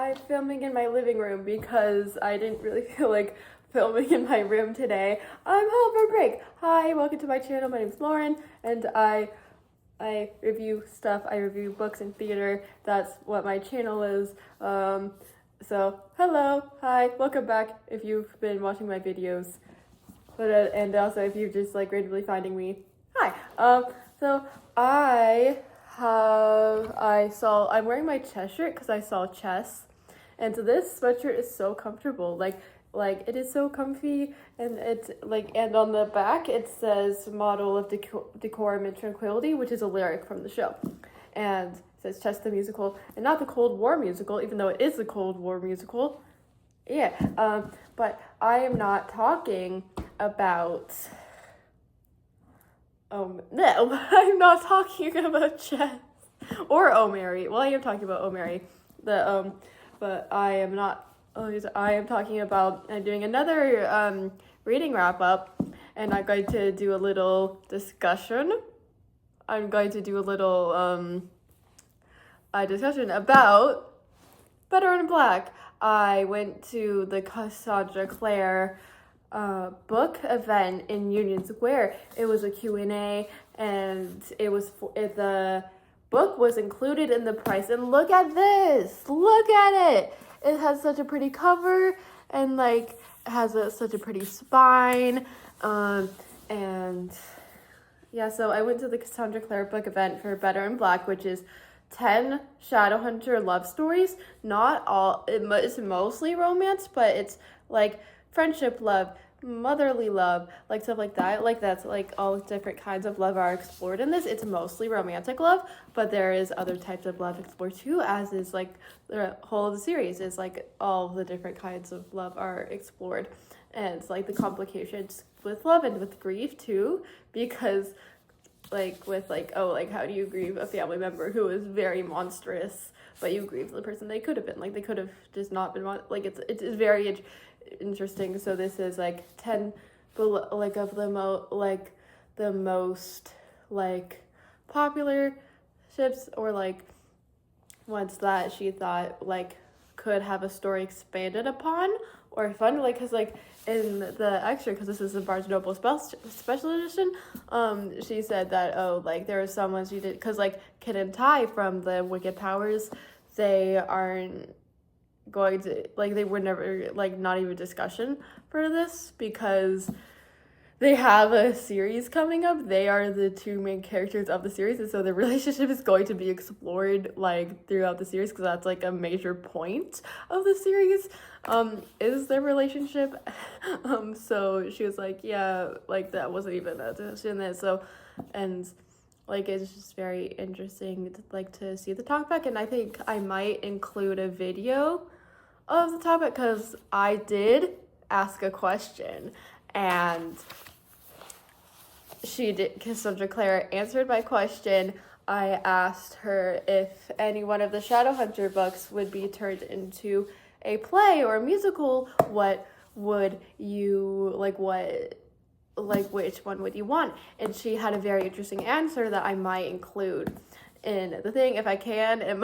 I'm filming in my living room because I didn't really feel like filming in my room today. I'm home for break. Hi, welcome to my channel. My name's Lauren, and I review stuff. I review books and theater. That's what my channel is. So hello, hi, welcome back if you've been watching my videos. But and also if you're just like randomly finding me, hi. So I'm wearing my chess shirt because I saw chess, and so this sweatshirt is so comfortable. Like it is so comfy, and it's like, and on the back it says "Model of Decorum and Tranquility," which is a lyric from the show, and it says "Chess the Musical," and not the Cold War musical, even though it is the Cold War musical. Yeah. But I am not talking about. No, I'm not talking about chess or Omeri. Well, I am talking about Omeri. But I am not. I am talking about. I'm doing another reading wrap up, and I'm going to do a little discussion. I'm going to do a little discussion about Better in Black. I went to the Cassandra Clare book event in Union Square. It was a Q&A, and the book was included in the price. And look at this! Look at it! It has such a pretty cover, and like it has such a pretty spine. And yeah, so I went to the Cassandra Clare book event for Better in Black, which is 10 Shadowhunter love stories. Not all, it's mostly romance, but it's like friendship love, motherly love, like stuff like that. Like that's like all different kinds of love are explored in this. It's mostly romantic love, but there is other types of love explored too, as is like the whole of the series is like all the different kinds of love are explored. And it's like the complications with love and with grief too, because like with like, oh, like how do you grieve a family member who is very monstrous, but you grieve the person they could have been. Like they could have just not been like it's very interesting. So this is like 10 like of the most like popular ships, or like ones that she thought like could have a story expanded upon or fun, like because like in the extra, because this is the Barnes Noble special edition, she said that, oh, like there are some ones you did, because like Kid and Ty from the Wicked Powers, they aren't going to, like they were never, like not even discussion for this, because they have a series coming up. They are the two main characters of the series, and so the relationship is going to be explored like throughout the series, because that's like a major point of the series, is their relationship. So she was like, yeah, like that wasn't even a discussion there. So, and like it's just very interesting to see the talkback, and I think I might include a video of the topic because I did ask a question, and Cassandra Clare answered my question. I asked her if any one of the Shadowhunter books would be turned into a play or a musical, what would you, which one would you want? And she had a very interesting answer that I might include in the thing if I can, and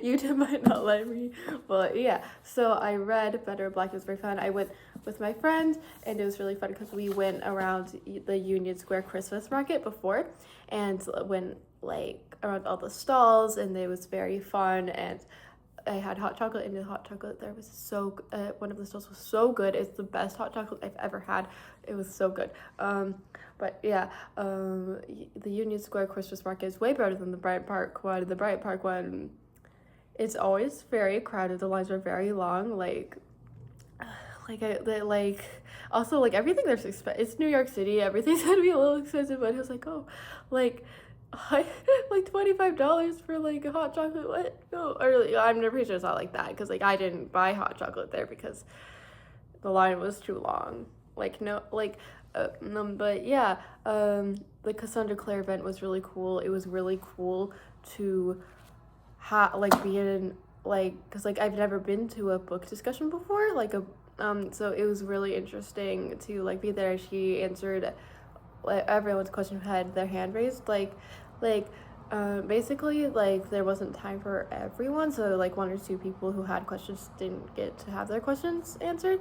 YouTube might not let me, but yeah. So I read Better Black. It was very fun. I went with my friend, and it was really fun because we went around the Union Square Christmas market before, and went like around all the stalls, and it was very fun. And I had hot chocolate, and the hot chocolate there was so one of the stalls was so good. It's the best hot chocolate I've ever had. It was so good. But yeah, the Union Square Christmas market is way better than the Bryant Park one. The Bryant Park one, it's always very crowded. The lines are very long. Also like everything there's expensive. It's New York City. Everything's gonna be a little expensive. But I was like, oh, like $25 for like a hot chocolate. What? No, or I'm pretty sure it's not like that, because like I didn't buy hot chocolate there because the line was too long. But yeah, the Cassandra Clare event was really cool. It was really cool to be in because like I've never been to a book discussion before, so it was really interesting to like be there. She answered everyone's question who had their hand raised, basically, like, there wasn't time for everyone, so, like, one or two people who had questions didn't get to have their questions answered,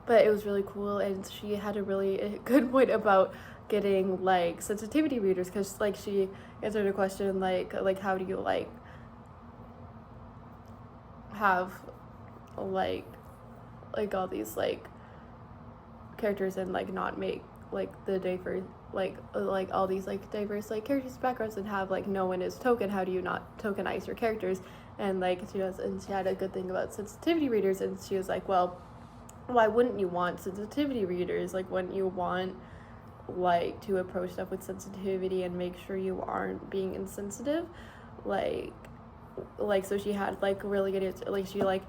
but it was really cool, and she had a really good point about getting, like, sensitivity readers, because, like, she answered a question, like, how do you, like, have, like, all these, like, characters and, like, not make, like, the diverse, like all these, like, diverse, like, characters backgrounds and have, like, no one is token. How do you not tokenize your characters? And, like, she had a good thing about sensitivity readers, and she was like, well, why wouldn't you want sensitivity readers? Like, wouldn't you want, like, to approach stuff with sensitivity and make sure you aren't being insensitive? Like, so she had, like, really good, like, she, like,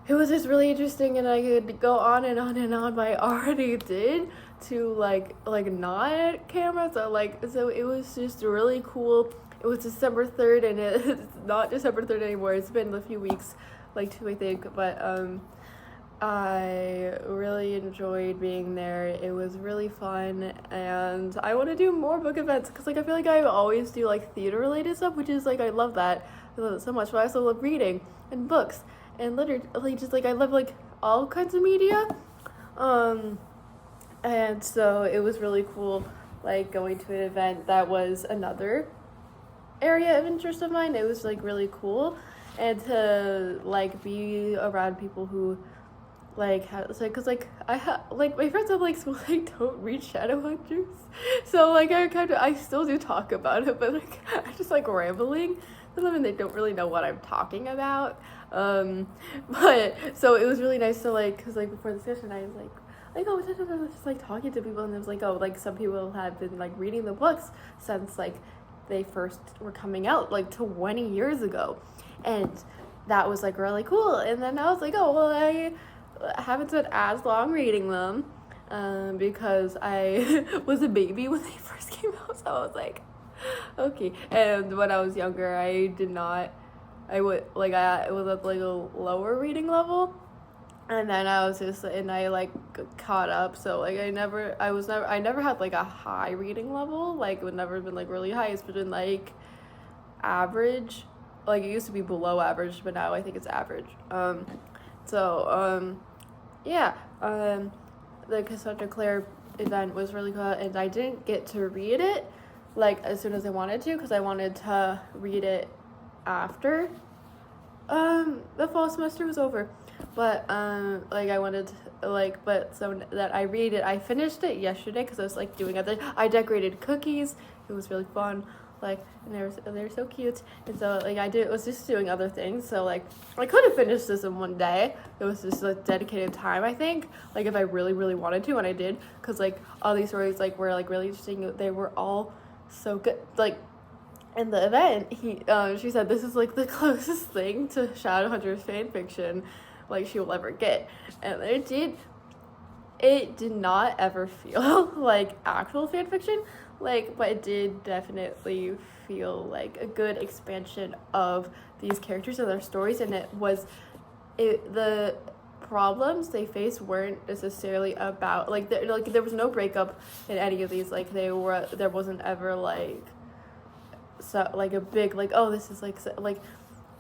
it was just really interesting, and I could go on and on and on, but I already did, to, like, not at camera, so it was just really cool. It was December 3rd, and it's not December 3rd anymore. It's been a few weeks, like, 2, I think, but, I really enjoyed being there. It was really fun, and I want to do more book events, because, like, I feel like I always do, like, theater-related stuff, which is, like, I love that. I love it so much, but I also love reading, and books, and literature, like, just, like, I love, like, all kinds of media, and so it was really cool, like, going to an event that was another area of interest of mine. It was, like, really cool, and to, like, be around people who, like, because, like, like, my friends at, like, school, like, don't read Shadowhunters, so, like, I still do talk about it, but, like, I'm just, like, rambling to them, and they don't really know what I'm talking about, but, so it was really nice to, like, because, like, before the session, I was, like, oh, just, like, talking to people, and it was, like, oh, like, some people have been, like, reading the books since, like, they first were coming out, like, 20 years ago, and that was, like, really cool, and then I was, like, oh, well, I haven't spent as long reading them, because I was a baby when they first came out, so I was, like, okay, and when I was younger, I was at, like, a lower reading level, and then I, like, caught up, so, like, I never had, like, a high reading level, like, it would never been, like, really high. It's been, like, average, like, it used to be below average, but now I think it's average, yeah, the Cassandra Clare event was really cool, and I didn't get to read it, like, as soon as I wanted to, because I wanted to read it after, the fall semester was over, but, like, I wanted to, like, but so that I read it, I finished it yesterday, because I was, like, doing I decorated cookies, it was really fun, like, and they were so cute, and so, like, was just doing other things, so, like, I could have finished this in one day. It was just, like, dedicated time, I think, like, if I really, really wanted to, and I did, because, like, all these stories, like, were, like, really interesting. They were all so good, like, in the event, she said this is, like, the closest thing to Shadowhunters fan fiction, like, she will ever get, and it did not ever feel like actual fan fiction, like, but it did definitely feel like a good expansion of these characters and their stories, and the problems they faced weren't necessarily about, like, there was no breakup in any of these, like, there wasn't ever, like, so, like, a big, like, oh, this is, like, so, like,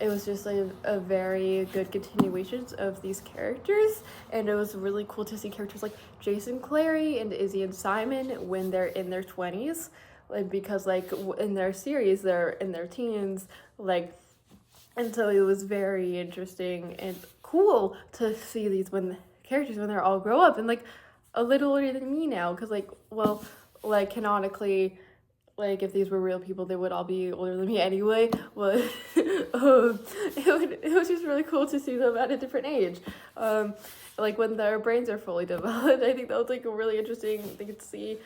it was just, like, a very good continuation of these characters, and it was really cool to see characters like Jason, Clare, and Izzy and Simon when they're in their 20s, like, because, like, in their series, they're in their teens, like, and so it was very interesting and cool to see these characters when they're all grow up, and, like, a little older than me now, because, like, well, like, canonically, like, if these were real people, they would all be older than me anyway, but, it was just really cool to see them at a different age, like, when their brains are fully developed. I think that was, like, a really interesting thing to see,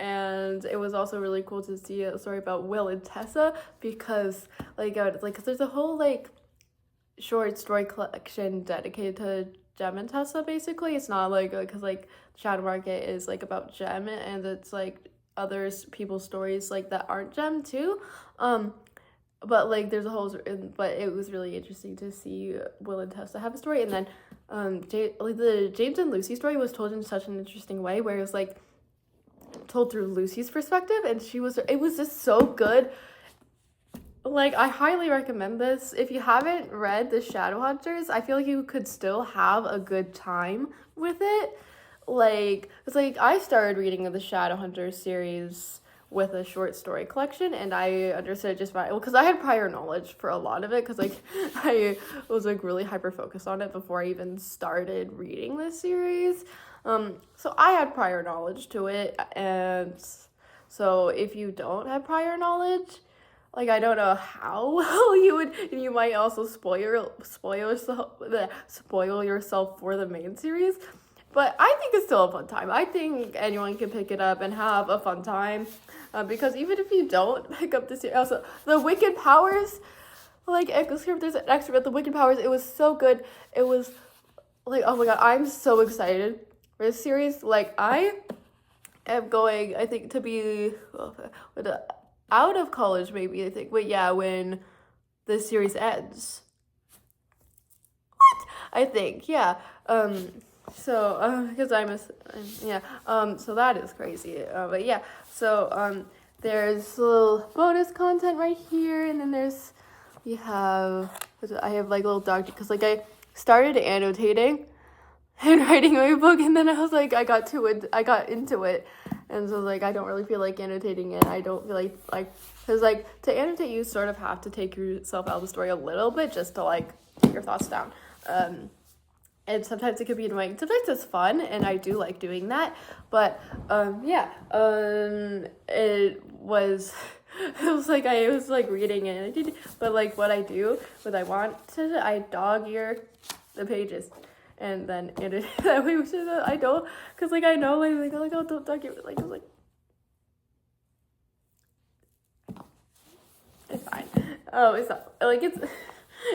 and it was also really cool to see a story about Will and Tessa, because, like, cause there's a whole, like, short story collection dedicated to Jem and Tessa, basically. It's not, like, because, like, Shadow Market is, like, about Jem, and it's, like, people's stories, like, that aren't Jem too, but, like, there's a whole, but it was really interesting to see Will and Tessa have a story, and then the James and Lucy story was told in such an interesting way, where it was, like, told through Lucy's perspective, and it was just so good, like, I highly recommend this. If you haven't read the Shadowhunters, I feel like you could still have a good time with it. Like, it's like I started reading the Shadowhunters series with a short story collection, and I understood just fine. Well, because I had prior knowledge for a lot of it, because like I was like really hyper focused on it before I even started reading this series. So I had prior knowledge to it, and so if you don't have prior knowledge, like, I don't know how well you would, and you might also spoil yourself for the main series. But I think it's still a fun time. I think anyone can pick it up and have a fun time, because even if you don't pick up the series, also the Wicked Powers, like, there's an extra about the Wicked Powers. It was so good. It was like, oh my god, I'm so excited for this series. Like, I am going, I think, to be out of college, maybe, I think. But yeah, when the series ends. What? I think, yeah. So, because so that is crazy. But yeah, so, there's little bonus content right here, and then I have like little dog, because like I started annotating and writing my book, and then I was like, I got into it, and so like I don't really feel like annotating it. I don't feel like because like to annotate, you sort of have to take yourself out of the story a little bit just to like get your thoughts down. And sometimes it could be annoying. Sometimes it's fun, and I do like doing that. But it was like I was like reading it, but like what I dog ear the pages. And then edit that way, which is I don't, cause like I know like oh, don't dog ear, like I was like, it's fine. Oh, it's not like it's.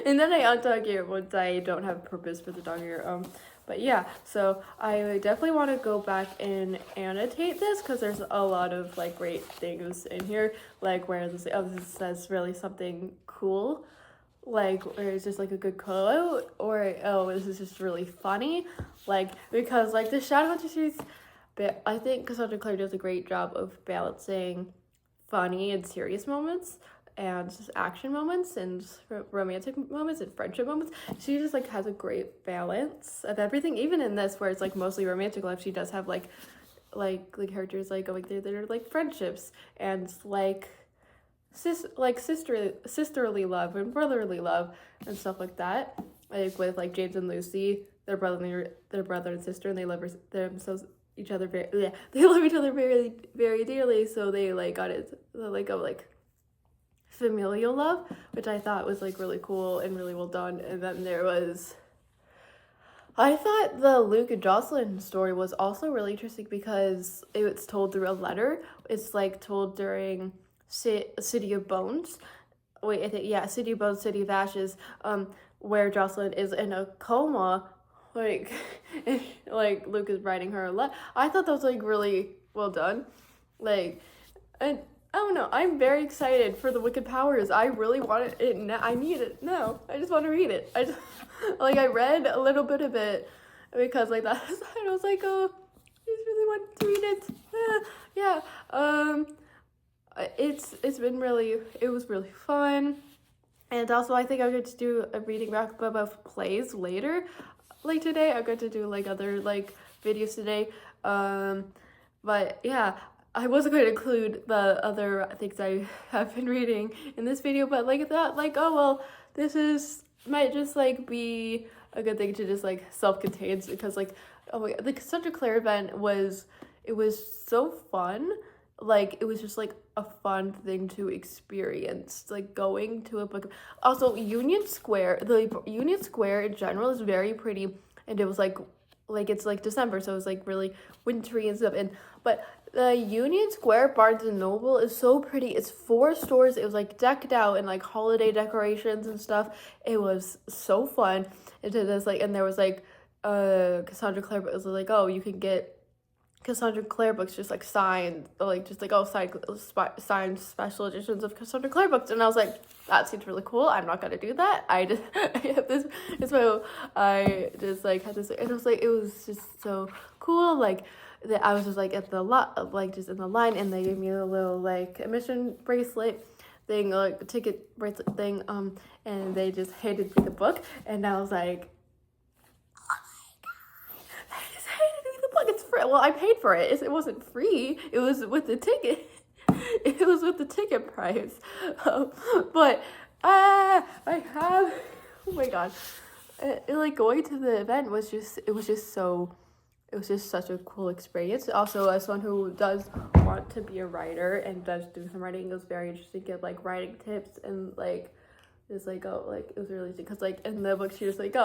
And then I undog ear once I don't have purpose for the dog ear. But yeah, so I definitely want to go back and annotate this, because there's a lot of like great things in here, like where this says really something cool, like where it's just like a good quote, or oh, this is just really funny, like, because like the Shadowhunter series, but I think Cassandra Clare does a great job of balancing funny and serious moments, and just action moments, and romantic moments, and friendship moments. She just like has a great balance of everything. Even in this, where it's like mostly romantic life, she does have like characters like going through their like friendships, and like sisterly love and brotherly love and stuff like that. Like with like James and Lucy, their brother and sister, and they love each other very very dearly. So they like got it like a like familial love, which I thought was like really cool and really well done. And then I thought the Luke and Jocelyn story was also really interesting, because it's told through a letter. It's like told during City of Bones. City of Bones, City of Ashes, where Jocelyn is in a coma, like, like Luke is writing her a letter. I thought that was like really well done, like, and I don't know, I'm very excited for the Wicked Powers. I really want it now. I need it now. I just want to read it. I read a little bit of it, because like that, I was like, oh, I just really want to read it. Yeah. It was really fun. And also, I think I'm going to do a reading wrap up of plays later, like today. I'm going to do like other like videos today. But yeah, I wasn't going to include the other things I have been reading in this video, but like that, like, oh well, might just like be a good thing to just like self-contained, because like, oh my god, the Cassandra Clare event it was so fun. Like, it was just like a fun thing to experience, like going to a book. Also, the Union Square in general is very pretty, and it was like it's like December, so it was like really wintry and stuff. But the Union Square Barnes and Noble is so pretty. It's 4 stores. It was like decked out in like holiday decorations and stuff. It was so fun. And there was like Cassandra Clare, but it was like, oh, you can get Cassandra Clare books just like signed, like just like signed special editions of Cassandra Clare books, and I was like, that seems really cool. I'm not gonna do that. I have this. So I just like had this, and it was just so cool. Like that, I was just like at the lot, like just in the line, and they gave me a little like admission bracelet thing, like a ticket bracelet thing, and they just handed me the book, and I was like, oh my god, they just handed me the book. It's free. Well, I paid for it. It wasn't free. It was with the ticket. It was with the ticket price. But I have. Oh my god. Like going to the event was just such a cool experience. Also, as someone who does want to be a writer and does do some writing, it was very interesting to get like writing tips and like just like it was really interesting because like in the book she was like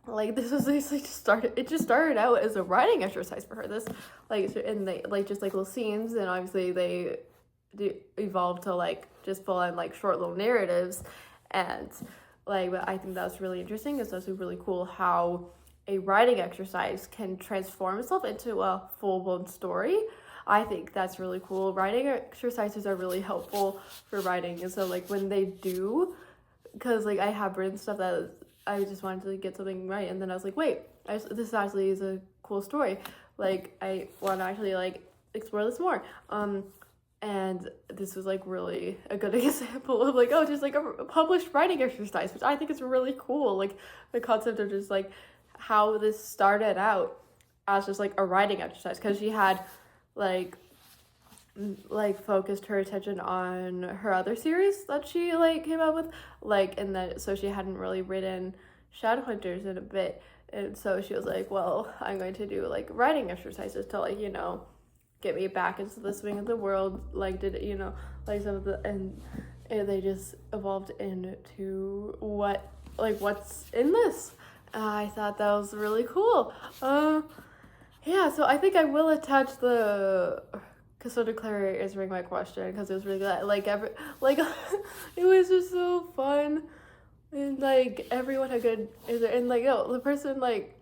like this was basically just started out as a writing exercise for her. This like and they like just like little scenes, and obviously they evolved to like just full on like short little narratives, and like but I think that was really interesting. It's also really cool how a writing exercise can transform itself into a full-blown story. I think that's really cool. Writing exercises are really helpful for writing, and so like when they do, because like I have written stuff that I just wanted to get something right, and then I was like, wait, this actually is a cool story. Like I want to actually like explore this more. And this was like really a good example of like, oh, just like a published writing exercise, which I think is really cool. Like the concept of just like how this started out as just like a writing exercise, because she had like focused her attention on her other series that she like came out with, like, and then so she hadn't really written Shadowhunters in a bit, and so she was like, well, I'm going to do like writing exercises to like, you know, get me back into the swing of the world, like did, you know, like some of the, and they just evolved into what's in this. I thought that was really cool. Yeah, so I think I will attach the Cassandra Clare answering my question, because it was really good. It was just so fun, and like everyone had good, and like the person like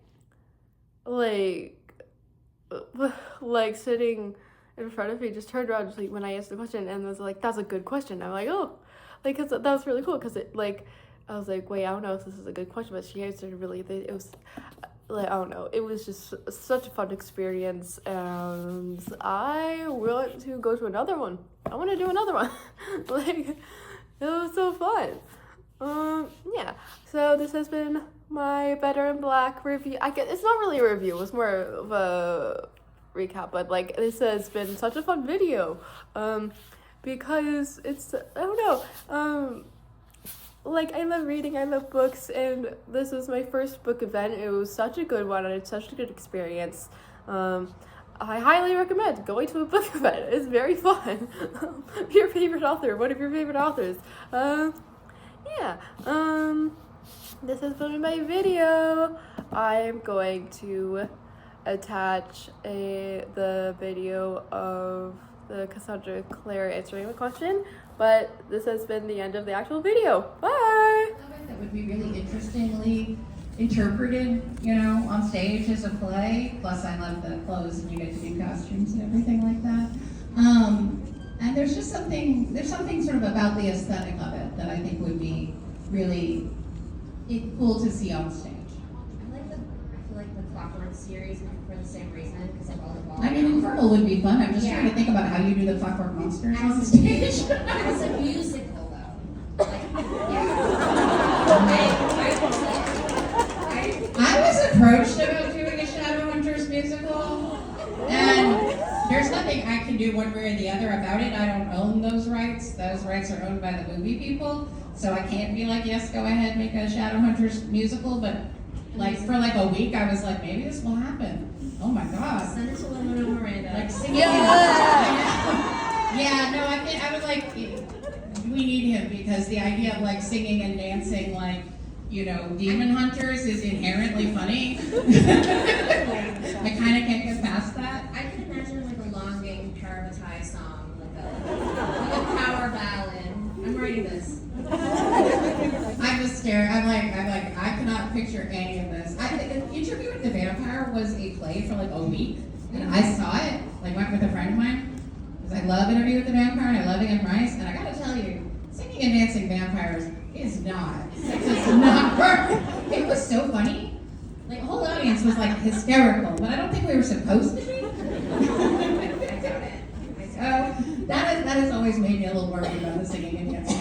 sitting in front of me just turned around just like when I asked the question and was like, that's a good question. I'm like, oh, like, cause that was really cool, because it like I was like, wait, I don't know if this is a good question, but she answered really. It was like, I don't know, it was just such a fun experience, and I want to go to another one. I want to do another one. Like, it was so fun. Yeah. So this has been my Better in Black review. I guess it's not really a review, it was more of a recap, but like this has been such a fun video, because it's, I don't know, like I love reading, I love books, and this was my first book event. It was such a good one, and it's such a good experience. I highly recommend going to a book event. It's very fun. Your favorite author, one of your favorite authors. Yeah, this has been my video. I am going to attach the video of the Cassandra Clare answering the question, but this has been the end of the actual video. Bye! That would be really interestingly interpreted, you know, on stage as a play. Plus, I love the clothes, and you get to do costumes and everything like that. And there's something sort of about the aesthetic of it that I think would be really cool to see on stage. I feel like the Clockwork series for the same reason, because of all the balls. I mean, Infernal would be fun. I'm just trying to think about how you do the Clockwork Monsters on stage. As a musical, though. I was approached about doing a Shadowhunters musical, and there's nothing I can do one way or the other about it. I don't own those rights. Those rights are owned by the movie people, so I can't be like, yes, go ahead, make a Shadowhunters musical. But like for like a week, I was like, maybe this will happen. Oh my God! Send it to Lin-Manuel Miranda. Like singing. Yeah, no, I would like. We need him, because the idea of like singing and dancing like, you know, demon hunters is inherently funny. I kind of can't get past that. I can imagine like a longing Parvati song, like a power ballad. I'm writing this. I'm just staring. I'm like, I cannot picture any of this. The Interview with the Vampire was a play for like a week, and I saw it. Like went with a friend of mine, because I love Interview with the Vampire and I love Anne Rice, and I gotta tell you, singing and dancing vampires is not. It does not work. It was so funny. Like the whole audience was like hysterical, but I don't think we were supposed to be. So that that has always made me a little worried about the singing and dancing